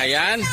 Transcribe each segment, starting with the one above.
Ayan.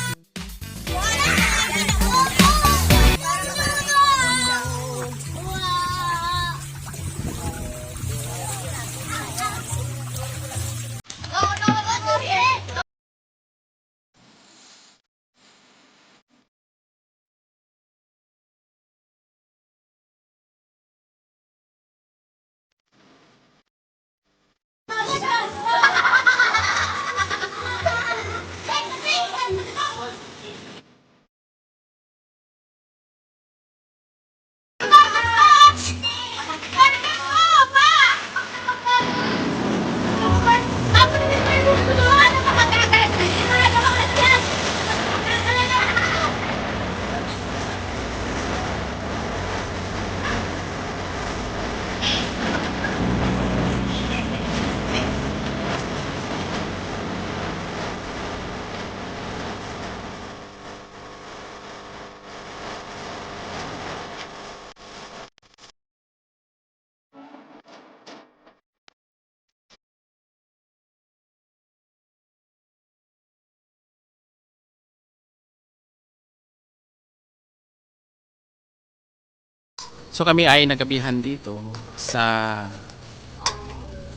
So kami ay nagabihan dito sa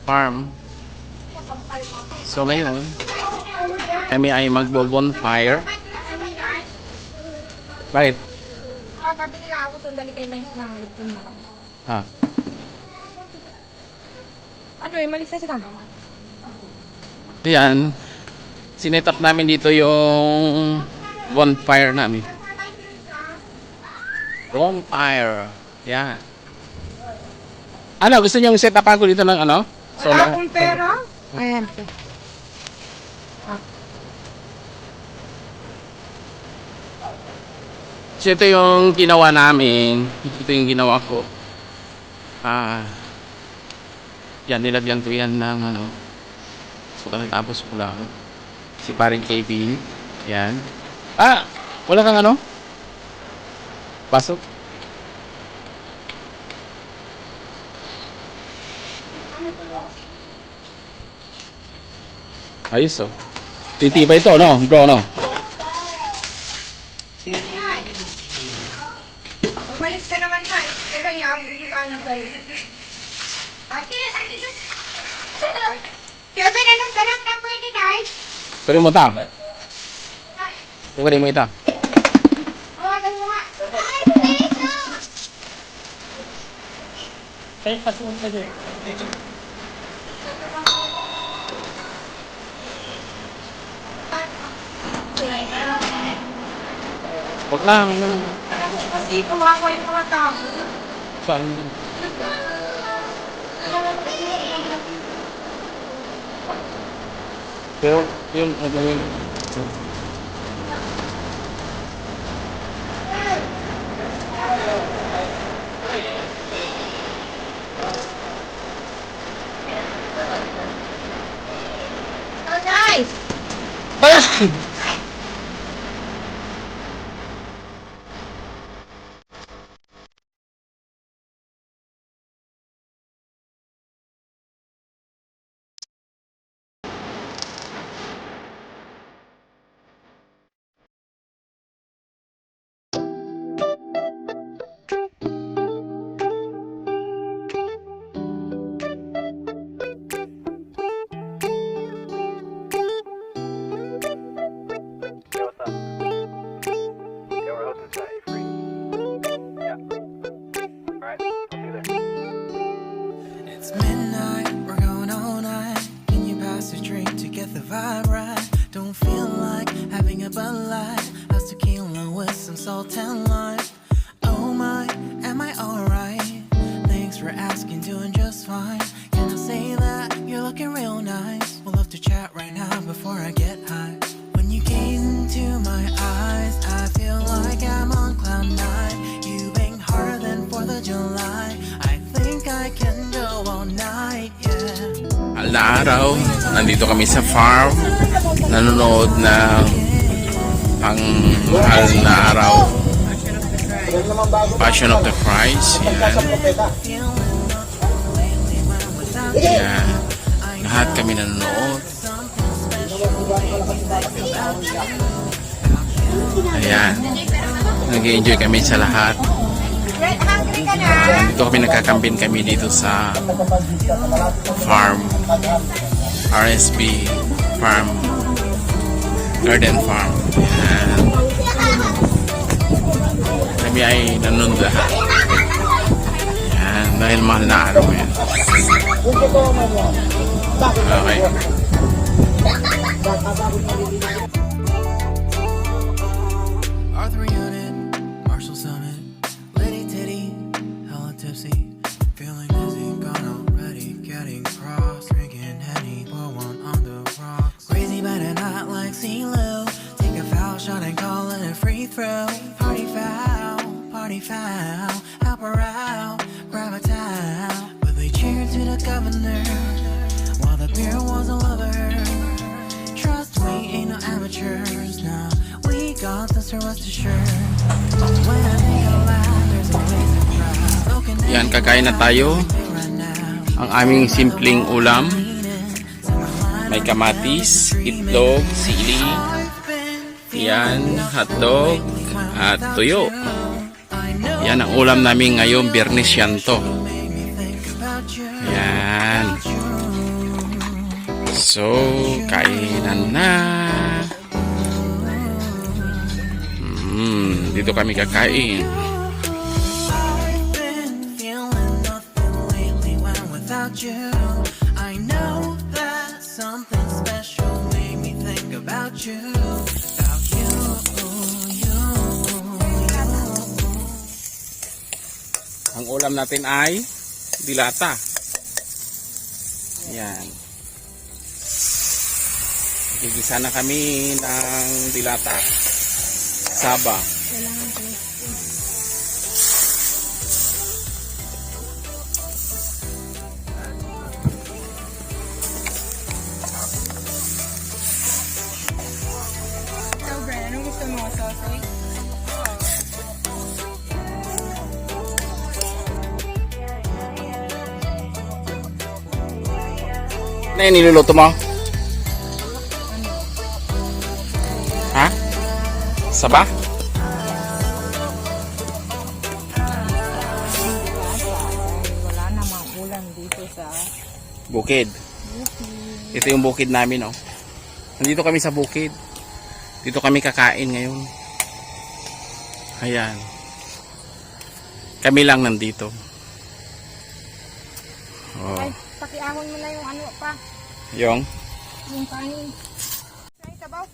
farm. So ngayon, kami ay magbo-bonfire. Bakit? Ha? Ano eh, malis na sila. Yan. Sinet up namin dito yung bonfire namin. Bonfire. Yan. Ano, gusto niyo set up ako dito ng ano? Wala akong pera. Ayan. So ito yung ginawa namin. Ito yung ginawa ko. Yan, nilagyan ko yan ng ano. So tapos ko lang. Si paring KB. Yan. Wala kang ano? Pasok. Ayos oh. Titiba ito, no? Bro, no? Umalis ka naman na. Teka, i-upgrade ka na kayo. Kaya pinanong sarap na pwede guys. Pwede mo ita. Pwede mo ita. Kaya pasunod ka dyan. Huwag lang. Kasi kumakuha yung mga tao. Saan? Pero yung ano yun. Oh, nice! It's midnight, we're going all night. Can you pass a drink to get the vibe right? Don't feel like having a Bud Light. How's tequila with some salt and lime? Oh my, am I alright? Thanks for asking, doing just fine. Can I say that you're looking real nice? We'll love to chat right now before I get high. When you gaze into my eyes, I feel like I'm on cloud nine. You bang harder than 4th of July. I think I can go all night, yeah. Mahal na araw. Nandito kami sa farm. Nanonood na ang mahal na araw. Passion of the Christ. Yan. Yan. Lahat kami nanonood. Ayan. Nag-enjoy kami sa lahat. Hungry ka na? Dito kami nagkakambin kami dito sa farm. RSB Farm. Garden Farm. Ayan. Kami ay nanonood lahat. Ayan. Dahil mahal na araw yan. Okay. Arthur Unit, Marshall Summit, Liddy Titty, hella tipsy, feeling dizzy, gone already, getting cross, drinking Henny, pour one on the rocks. Crazy but not like CeeLo, take a foul shot and call it a free throw. Party foul, help her out, grab a towel. But they cheered to the governor, while the beer was a lover. Trust we ain't no amateurs now. We got this, so rest assured. When I think aloud, there's a place to cry. Yan, kakain na tayo. Ang aming simpleng ulam. May kamatis, itlog, sili. Yan, hotdog, at tuyo. Yan ang ulam namin ngayon, Biyernes Santo. Yan. So, kainan na. Dito kami kakain. I've been feeling nothing lately when without you. I know that something special made me think about you. About you. Ang ulam natin ay dilata. Yan. Gigisa na kami ng dilata. Saba. Ikaw, Bren, anong gusto mo? Sausage? Ano yung niluluto mo? Ha? Saba? Wala namang ulam dito sa... Bukid. Ito yung bukid namin, oh. Nandito kami sa bukid. Dito kami kakain ngayon. Ayan. Kami lang nandito. Oh. Ay, pakiahon mo na yung ano pa. Yung Yung kanin. Ay, tabaw.